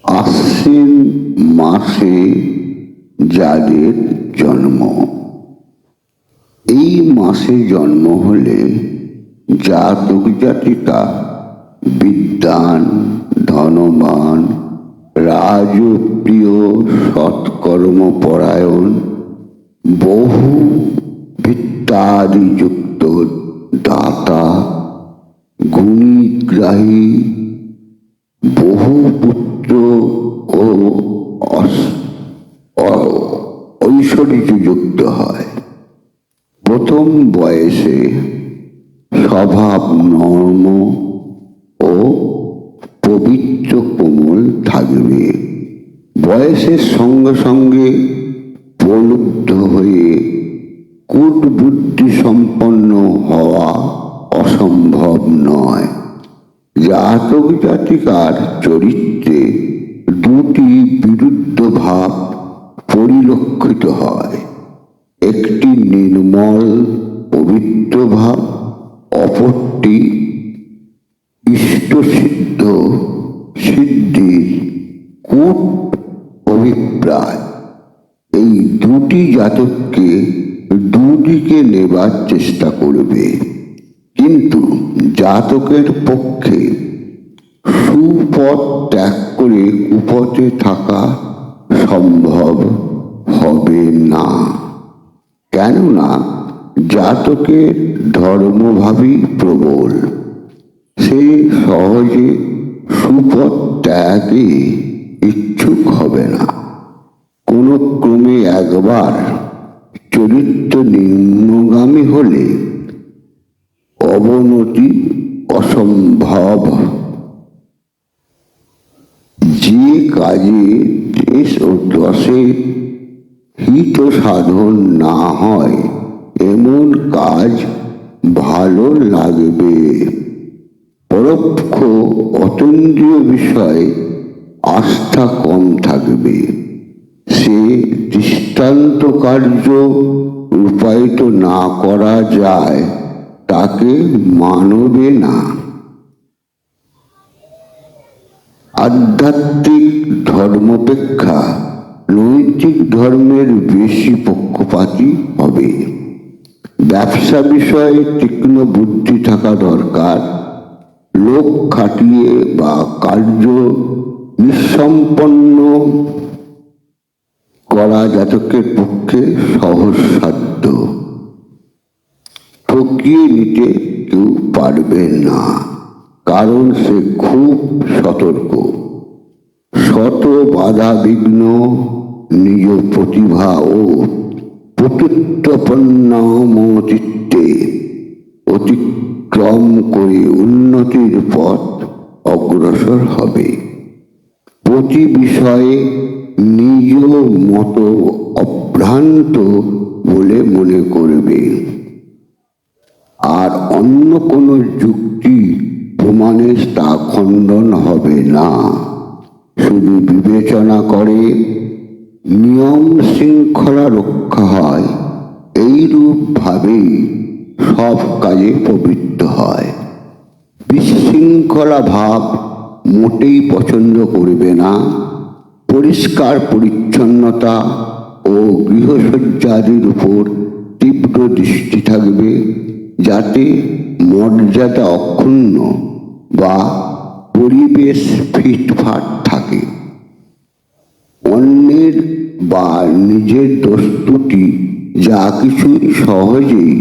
আশ্বিন মাসে যাদের জন্ম, এই মাসে জন্ম হলে জাতক জাতিকা বিদ্বান, ধনবান, রাজপ্রিয়, সৎকর্মপরায়ণ, বহু বিত্তাদিযুক্ত, দাতা, গুণীগ্রাহী, বহু পুত্র ও ঐশ্বর্যযুক্ত হয়। প্রথম বয়সে স্বভাব নর্ম ও পবিত্র কোমল থাকবে। বয়সের সঙ্গে সঙ্গে প্রলুব্ধ হয়ে কূটবুদ্ধি সম্পন্ন হওয়া অসম্ভব নয়। জাতক জাতিকার চরিত্রে দুটি বিরুদ্ধ ভাব পরিলক্ষিত হয়। একটি নির্মল পবিত্র ভাব, অপরটি ইষ্টসিদ্ধ সিদ্ধির কূট অভিপ্রায়। এই দুটি জাতককে দুদিকে নেবার চেষ্টা করবে, কিন্তু জাতকের পক্ষে সুপথ ত্যাগ করে কুপথে থাকা সম্ভব হবে না। কেননা জাতকের ধর্মভাবই প্রবল, সে সহজে সুপথ ত্যাগে ইচ্ছুক হবে না। কোনো ক্রমে একবার চরিত্র নিম্নগামী হলে অবনতি অসম্ভব। যে কাজে দেশ ও দশের হিত সাধন না হয় এমন কাজ ভালো লাগবে। পরোক্ষ অতীন্দ্রিয় বিষয়ে আস্থা কম থাকবে। সে দৃষ্টান্ত কার্য রূপায়িত না করা যায় তাকে মানবে না। আধ্যাত্মিক ধর্মাপেক্ষা নৈতিক ধর্মের বেশি পক্ষপাতী হবে। ব্যবসা বিষয়ে তীক্ষ্ণ বুদ্ধি থাকা দরকার। লোক খাটিয়ে বা কার্য নিঃসম্পন্ন করা জাতকের পক্ষে সহজসাধ্য। ঠকিয়ে নিতে কেউ পারবে না, কারণ সে খুব সতর্ক। শত বাধা বিঘ্ন নিজ প্রতিভা ও পটুত্বপন্নমচিত্তে অতিক্রম করে উন্নতির পথ অগ্রসর হবে। প্রতি বিষয়ে নিজ মত অভ্রান্ত বলে মনে করবে, আর অন্য কোনো যুক্তি প্রমাণে তা খণ্ডন হবে না। শুধু বিবেচনা করে নিয়ম শৃঙ্খলা রক্ষা হয়, এইরূপ ভাবেই সব কাজে প্রবৃত্ত হয়। বিশৃঙ্খলা ভাব মোটেই পছন্দ করবে না। পরিষ্কার পরিচ্ছন্নতা ও গৃহসজ্জাদির উপর তীব্র দৃষ্টি থাকবে, যাতে মর্যাদা অক্ষুণ্ণ বা পরিবেশ ফিটফাট থাকে। অন্যের বা নিজের দোষ ত্রুটি যা কিছুই সহজেই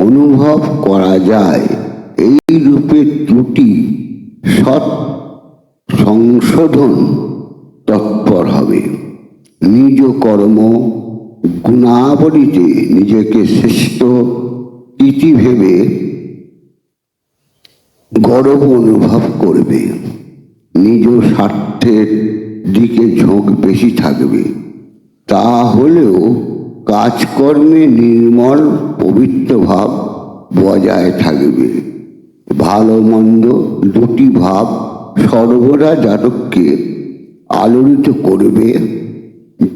অনুভব করা যায়, এই রূপে ত্রুটি সৎ সংশোধন তৎপর হবে। নিজ কর্ম গুণাবলীতে নিজেকে শ্রেষ্ঠ ইতি ভেবে গর্ব অনুভব করবে। নিজ স্বার্থের দিকে ঝোঁক বেশি থাকবে। তা হলেও কাজকর্মে নির্মল পবিত্র ভাব বজায় থাকবে। ভালো মন্দ দুটি ভাব সর্বদা জাতককে আলোড়িত করবে।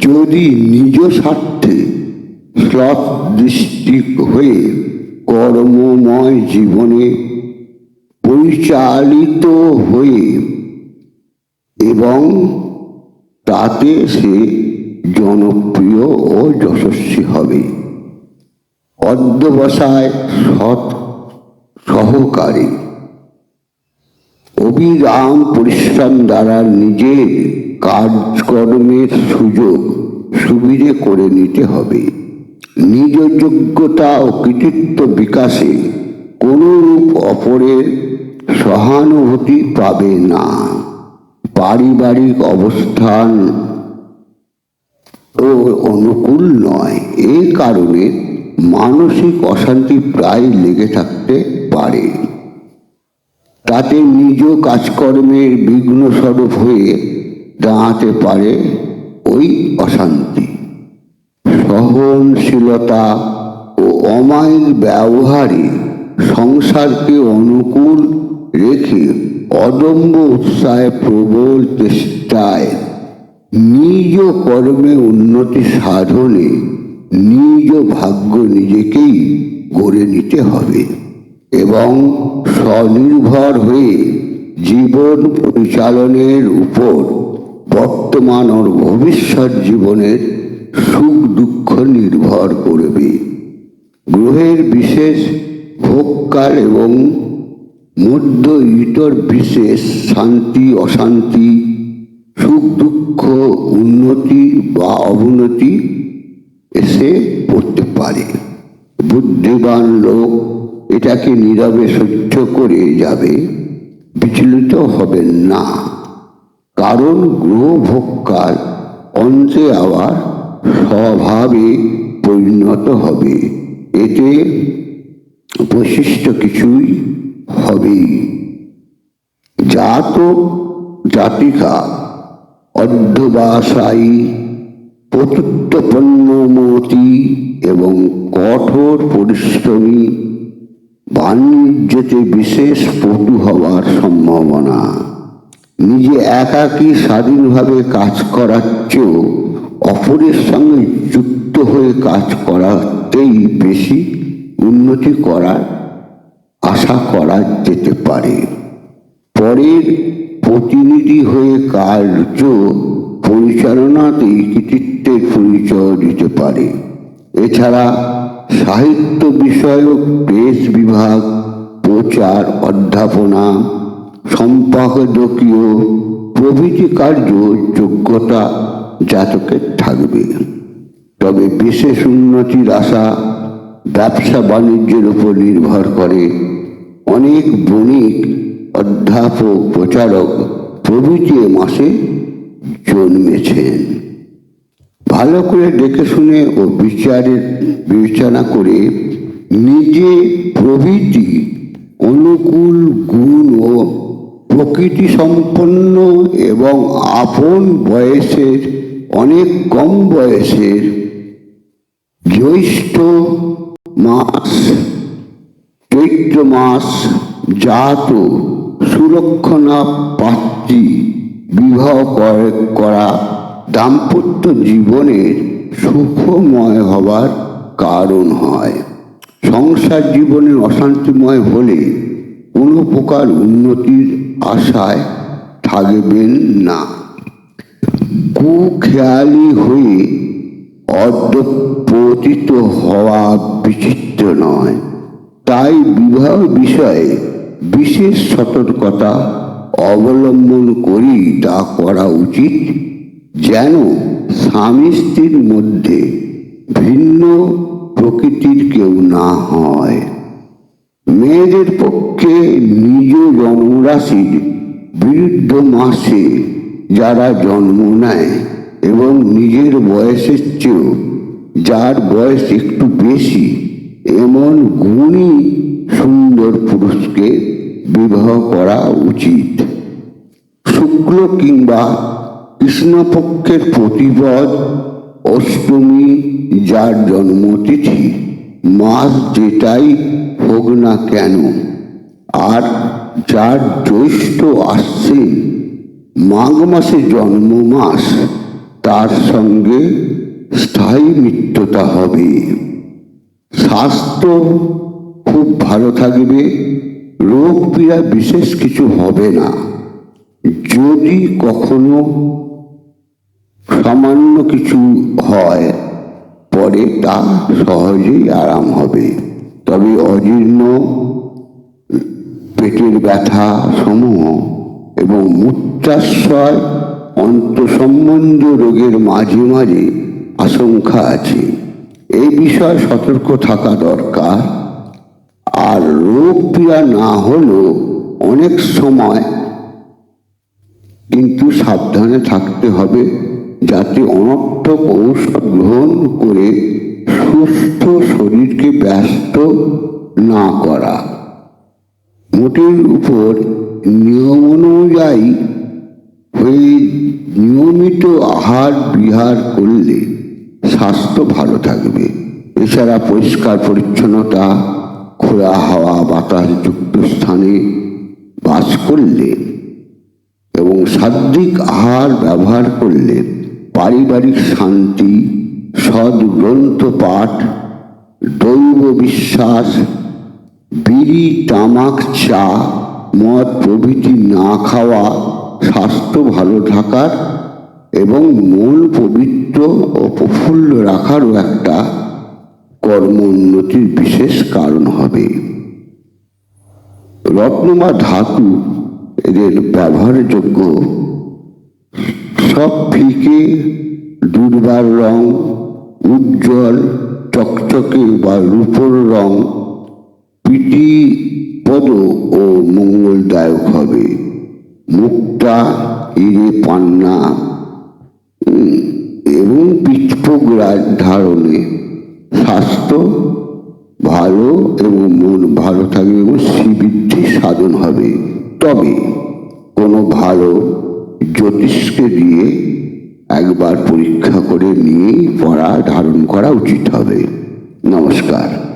যদি নিজ স্বার্থে শ্লথ দৃষ্টি হয়ে কর্মময় জীবনে পরিচালিত হয়ে এবং তাতে সে জনপ্রিয় ও যশস্বী হবে। অধ্যবসায় সৎ সহকারী অবিরাম পরিশ্রম দ্বারা নিজের কাজকর্মের সুযোগ সুবিধে করে নিতে হবে। নিজ যোগ্যতা ও কৃতিত্ব বিকাশে কোনরূপ অপরের সহানুভূতি পাবে না। পারিবারিক অবস্থান ও অনুকূল নয়, এই কারণে মানসিক অশান্তি প্রায় লেগে থাকতে পারে। তাতে নিজ কাজকর্মের বিঘ্নস্বরূপ হয়ে দাঁড়াতে পারে ওই অশান্তি। সহনশীলতা ও অমায়িক ব্যবহারে সংসারকে অনুকূল রেখে অদম্য উৎসাহে প্রবল চেষ্টায় নিজ কর্মে উন্নতি সাধনে নিজ ভাগ্য নিজেকেই গড়ে নিতে হবে এবং স্বনির্ভর হয়ে জীবন পরিচালনের উপর বর্তমান ও ভবিষ্যৎ জীবনের সুখ দুঃখ নির্ভর করবে। গ্রহের বিশেষ ভোগকাল এবং মধ্য ইতর বিশেষ শান্তি অশান্তি, সুখ দুঃখ, উন্নতি বা অবনতি এসে পড়তে পারে। বুদ্ধিমান লোক এটাকে নীরবে সহ্য করে যাবে, বিচলিত হবেন না, কারণ গ্রহ ভোগকাল অন্তে আবার স্বভাবে পরিণত হবে। এতে বৈশিষ্ট্য কিছুই হবেই। জাতক জাতিকা অধ্যবসায়ী, পতিত্বপন্নমতি এবং কঠোর পরিশ্রমী, বাণিজ্যতে বিশেষ পটু হওয়ার সম্ভাবনা। নিজে একাকী স্বাধীনভাবে কাজ করার চেয়েও অপরের সঙ্গে যুক্ত হয়ে কাজ করাতেই বেশি উন্নতি করার আশা করা যেতে পারে। পরের প্রতিনিধি হয়ে কার্য পরিচালনাতেই কৃতিত্বের পরিচয় দিতে পারে। এছাড়া সাহিত্য বিষয়ক প্রেস বিভাগ, প্রচার, অধ্যাপনা, সম্পাদকীয় প্রভৃতি কার্য যোগ্যতা জাতকের থাকবে। তবে বিশেষ উন্নতির আশা ব্যবসা বাণিজ্যের উপর নির্ভর করে। অনেক বণিক, অধ্যাপক, প্রচারক প্রভৃতি মাসে জন্মেছেন। ভালো করে দেখে শুনে ও বিবেচনা করে নিজে প্রভৃতি অনুকূল গুণ ও প্রকৃতি সম্পন্ন এবং আপন বয়সের অনেক কম বয়সের জ্যৈষ্ঠ মাস, চৈত্র মাস জাত সুলক্ষণা পাত্রী বিবাহ করা দাম্পত্য জীবনের সুখময় হবার কারণ হয়। সংসার জীবনের অশান্তিময় হলে কোনো প্রকার উন্নতির আশায় থাকবেন না। কুখেয়ালি হয়ে অধঃপতিত হওয়া বিচিত্র নয়। তাই বিবাহ বিষয়ে বিশেষ সতর্কতা অবলম্বন করেই তা করা উচিত, যেন স্বামী স্ত্রীর মধ্যে ভিন্ন প্রকৃতির কেউ না হয়। মেয়েদের পক্ষে নিজ জন্মরাশির বিরুদ্ধ মাসে যারা জন্ম নেয় এবং নিজের বয়সের চেয়েও যার বয়স একটু বেশি এমন গুণী সুন্দর পুরুষকে বিবাহ করা উচিত। শুক্ল কিংবা কৃষ্ণপক্ষের প্রতিপদ অষ্টমী যার জন্মতিথি, মাস যেটাই হোক না কেন, আর যার জ্যৈষ্ঠ আশ্বিন মাঘ মাসে জন্ম মাস, তার সঙ্গে স্থায়ী মিত্রতা হবে। স্বাস্থ্য খুব ভালো থাকবে, রোগ পীড়া বিশেষ কিছু হবে না। যদি কখনো সামান্য কিছু হয়, পরে তা সহজেই আরাম হবে। তবে অজীর্ণ, পেটের ব্যথা সমূহ এবং মূত্রাশয় অন্তঃসম্বন্ধ রোগের মাঝে মাঝে আশঙ্কা আছে। এই বিষয়ে সতর্ক থাকা দরকার। আর রোগ পীড়া না হলেও অনেক সময় কিন্তু সাবধানে থাকতে হবে, যাতে অনর্থক ঔষধ গ্রহণ করে সুস্থ শরীরকে ব্যস্ত না করা। মোটের উপর নিয়ম অনুযায়ী হয়ে নিয়মিত আহার বিহার করলে স্বাস্থ্য ভালো থাকবে। এছাড়া পরিষ্কার পরিচ্ছন্নতা, খোলা হাওয়া বাতাসযুক্ত স্থানে বাস করলে এবং সাত্বিক আহার ব্যবহার করলে পারিবারিক শান্তি, সদ্গ্রন্থ পাঠ, দৈব বিশ্বাস, বিড়ি, তামাক, চা, মদ প্রভৃতি না খাওয়া স্বাস্থ্য ভালো থাকার এবং মন পবিত্র ও প্রফুল্ল রাখারও একটা কর্ম উন্নতির বিশেষ কারণ হবে। রত্ন বা ধাতু এদের ব্যবহারযোগ্য। সব ফিকে দুর্বার রং, উজ্জ্বল চকচকে বা রূপোর রং প্রীতিপদ ও মঙ্গলদায়ক হবে। মুক্তা, হিরে, পান্না এবং পুষ্পরাজ ধারণে স্বাস্থ্য ভালো এবং মন ভালো থাকবে এবং শ্রীবৃদ্ধি সাধন হবে। তবে কোনো ভালো জ্যোতিষকে দিয়ে একবার পরীক্ষা করে নিয়ে পড়া ধারণ করা উচিত হবে। নমস্কার।